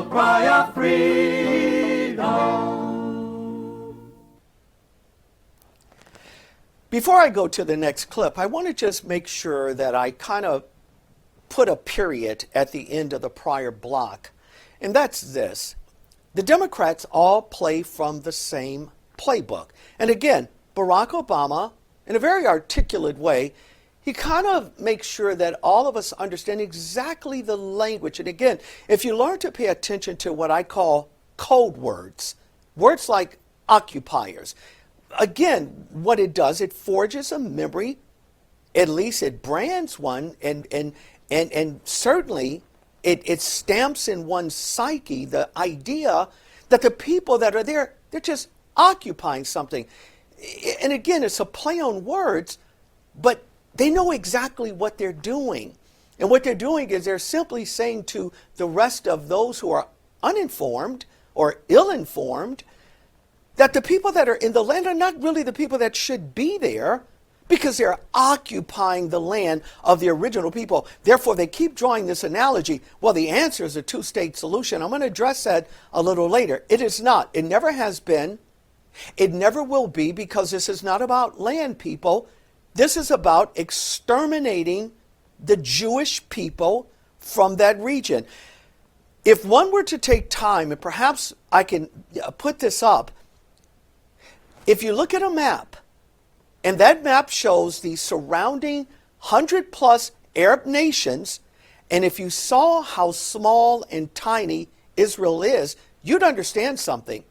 will cry of freedom. Before I go to the next clip, I want to just make sure that I kind of put a period at the end of the prior block. And that's this. The Democrats all play from the same playbook. And again, Barack Obama, in a very articulate way, he kind of makes sure that all of us understand exactly the language. And again, if you learn to pay attention to what I call code words, words like occupiers, again, what it does, it forges a memory, at least it brands one, and certainly it stamps in one's psyche the idea that the people that are there, they're just occupying something. And again, it's a play on words, but they know exactly what they're doing. And what they're doing is they're simply saying to the rest of those who are uninformed or ill-informed that the people that are in the land are not really the people that should be there, because they're occupying the land of the original people. Therefore, they keep drawing this analogy. Well, the answer is a two-state solution. I'm going to address that a little later. It is not. It never has been. It never will be, because this is not about land people. This is about exterminating the Jewish people from that region. If one were to take time, and perhaps I can put this up, if you look at a map, and that map shows the surrounding 100+ Arab nations, and if you saw how small and tiny Israel is, you'd understand something.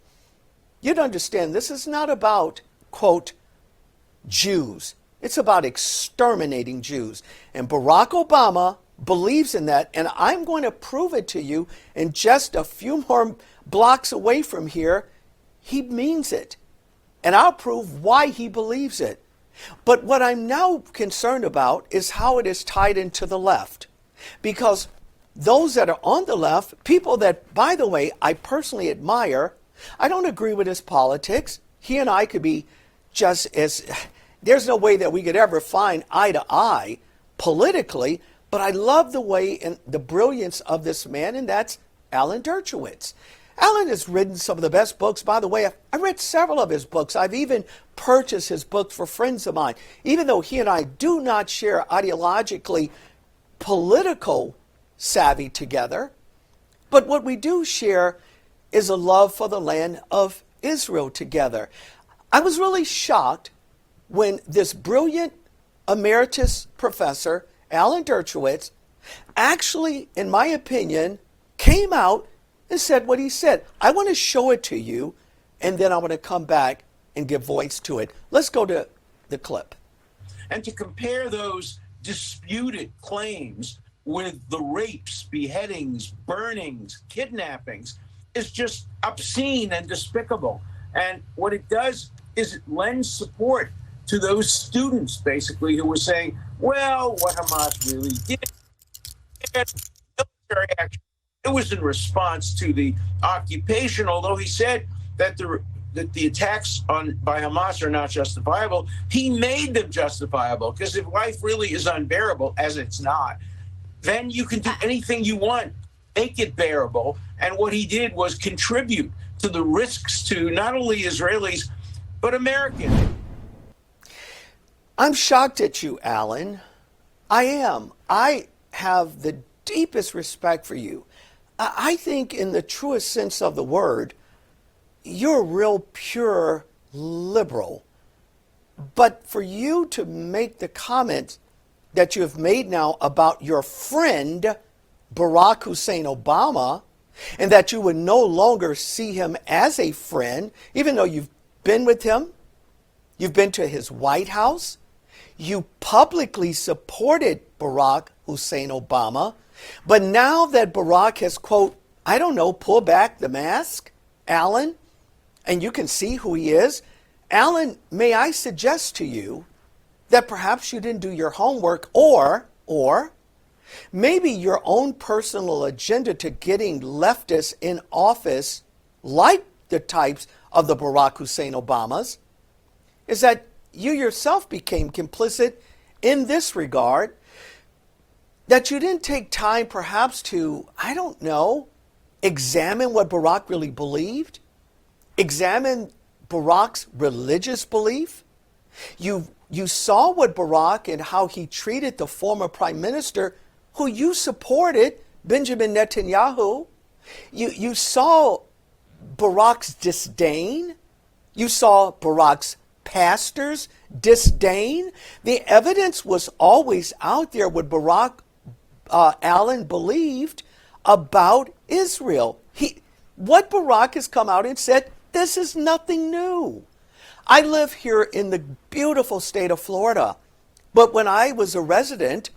You'd understand this is not about, quote, Jews. It's about exterminating Jews. And Barack Obama believes in that, and I'm going to prove it to you in just a few more blocks away from here. He means it. And I'll prove why he believes it. But what I'm now concerned about is how it is tied into the left. Because those that are on the left, people that, by the way, I personally admire, I don't agree with his politics. He and I could be just as, there's no way that we could ever find eye to eye politically, but I love the way and the brilliance of this man, and that's Alan Dershowitz. Alan has written some of the best books. By the way, I read several of his books. I've even purchased his books for friends of mine, even though he and I do not share ideologically political savvy together. But what we do share is a love for the land of Israel together. I was really shocked when this brilliant emeritus professor, Alan Dershowitz, actually, in my opinion, came out and said what he said. I want to show it to you, and then I want to come back and give voice to it. Let's go to the clip. And to compare those disputed claims with the rapes, beheadings, burnings, kidnappings is just obscene and despicable. And what it does is it lends support to those students, basically, who were saying, well, what Hamas really did, military action, it was in response to the occupation, although he said that the attacks by Hamas are not justifiable. He made them justifiable, because if life really is unbearable, as it's not, then you can do anything you want, make it bearable. And what he did was contribute to the risks to not only Israelis, but Americans. I'm shocked at you, Alan. I am. I have the deepest respect for you. I think in the truest sense of the word, you're a real pure liberal. But for you to make the comment that you have made now about your friend, Barack Hussein Obama, and that you would no longer see him as a friend, even though you've been with him, you've been to his White House, you publicly supported Barack Hussein Obama, but now that Barack has, quote, I don't know, pulled back the mask, Alan, and you can see who he is, Alan, may I suggest to you that perhaps you didn't do your homework, or maybe your own personal agenda to getting leftists in office, like the types of the Barack Hussein Obamas, is that you yourself became complicit in this regard, that you didn't take time perhaps to, I don't know, examine what Barak really believed? Examine Barak's religious belief? You saw what Barak and how he treated the former prime minister who you supported, Benjamin Netanyahu. You saw Barak's disdain. You saw Barak's pastors' disdain. The evidence was always out there what Barak Allen believed about Israel. What Barak has come out and said, this is nothing new. I live here in the beautiful state of Florida, but when I was a resident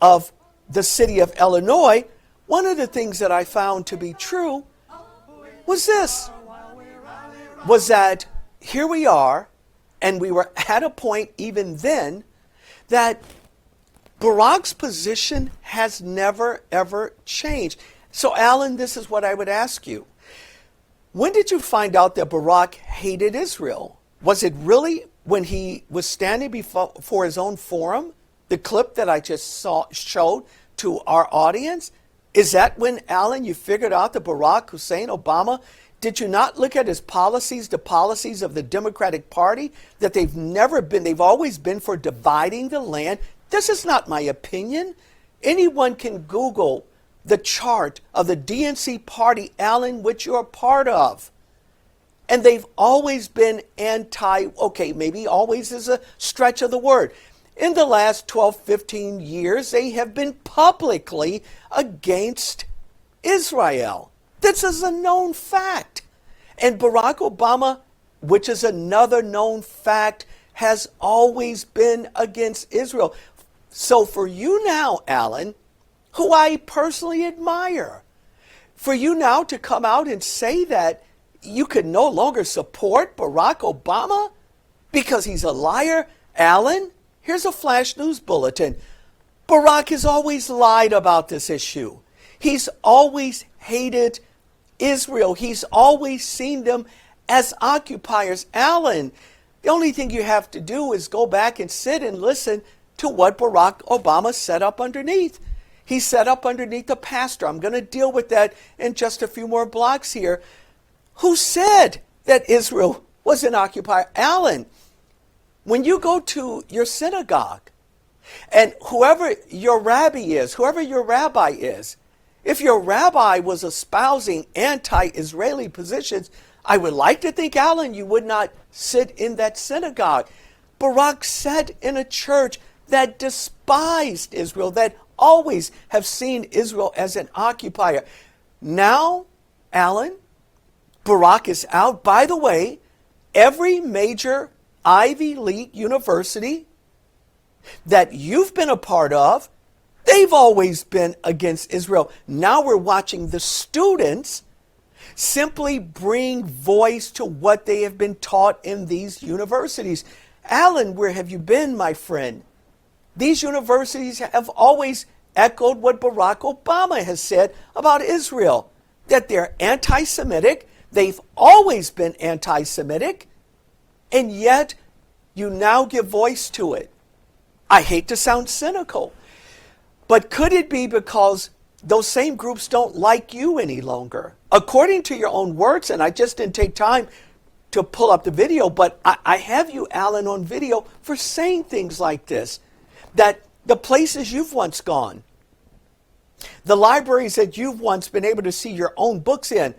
of the city of Illinois, one of the things that I found to be true was that here we are, and we were at a point even then that Barak's position has never, ever changed. So, Alan, this is what I would ask you. When did you find out that Barak hated Israel? Was it really when he was standing before his own forum, the clip that I just showed to our audience? Is that when, Alan, you figured out that Barack Hussein Obama, did you not look at his policies, the policies of the Democratic Party, that they've always been for dividing the land? This is not my opinion. Anyone can Google the chart of the DNC party, Alan, which you're a part of. And they've always been maybe always is a stretch of the word. In the last 12, 15 years, they have been publicly against Israel. This is a known fact. And Barack Obama, which is another known fact, has always been against Israel. So for you now, Alan, who I personally admire, for you now to come out and say that you could no longer support Barack Obama because he's a liar, Alan, here's a flash news bulletin. Barack has always lied about this issue. He's always hated Israel. He's always seen them as occupiers. Alan, the only thing you have to do is go back and sit and listen to what Barack Obama set up underneath. He set up underneath a pastor. I'm going to deal with that in just a few more blocks here. Who said that Israel was an occupier? Alan, when you go to your synagogue, and whoever your rabbi is, if your rabbi was espousing anti-Israeli positions, I would like to think, Alan, you would not sit in that synagogue. Barack sat in a church that despised Israel, that always have seen Israel as an occupier. Now, Alan, Barack is out. By the way, every major Ivy League university that you've been a part of, they've always been against Israel. Now we're watching the students simply bring voice to what they have been taught in these universities. Alan, where have you been, my friend? These universities have always echoed what Barack Obama has said about Israel, that they're anti-Semitic. They've always been anti-Semitic, and yet you now give voice to it. I hate to sound cynical, but could it be because those same groups don't like you any longer? According to your own words, and I just didn't take time to pull up the video, but I have you, Alan, on video for saying things like this, that the places you've once gone, the libraries that you've once been able to see your own books in,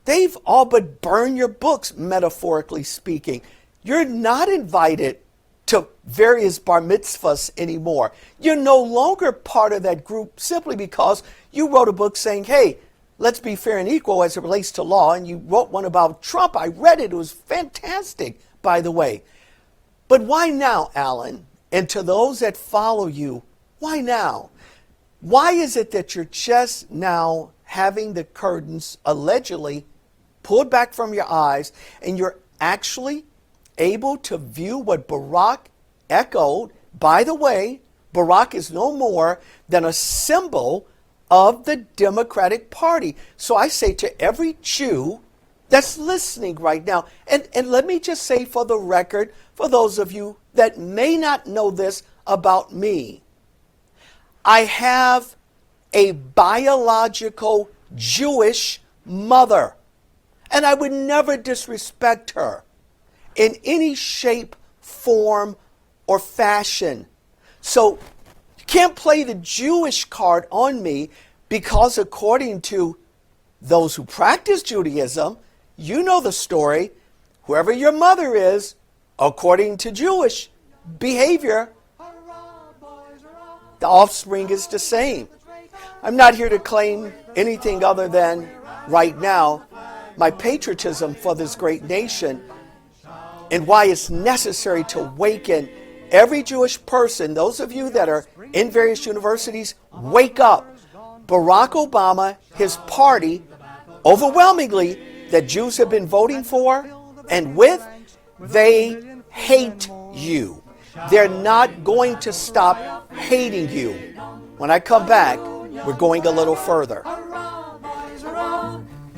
they've all but burned your books, metaphorically speaking. You're not invited to various bar mitzvahs anymore. You're no longer part of that group simply because you wrote a book saying, hey, let's be fair and equal as it relates to law. And you wrote one about Trump. I read it. It was fantastic, by the way. But why now, Alan? And to those that follow you, why now? Why is it that you're just now having the curtains allegedly pulled back from your eyes and you're actually able to view what Barack echoed? By the way, Barack is no more than a symbol of the Democratic Party. So I say to every Jew that's listening right now, and let me just say for the record, for those of you that may not know this about me, I have a biological Jewish mother. And I would never disrespect her in any shape, form, or fashion. So you can't play the Jewish card on me, because according to those who practice Judaism, you know the story, whoever your mother is, according to Jewish behavior, the offspring is the same. I'm not here to claim anything other than, right now, my patriotism for this great nation and why it's necessary to awaken every Jewish person. Those of you that are in various universities, wake up. Barack Obama, his party, overwhelmingly, that Jews have been voting for and with, they hate you. They're not going to stop hating you. When I come back, we're going a little further.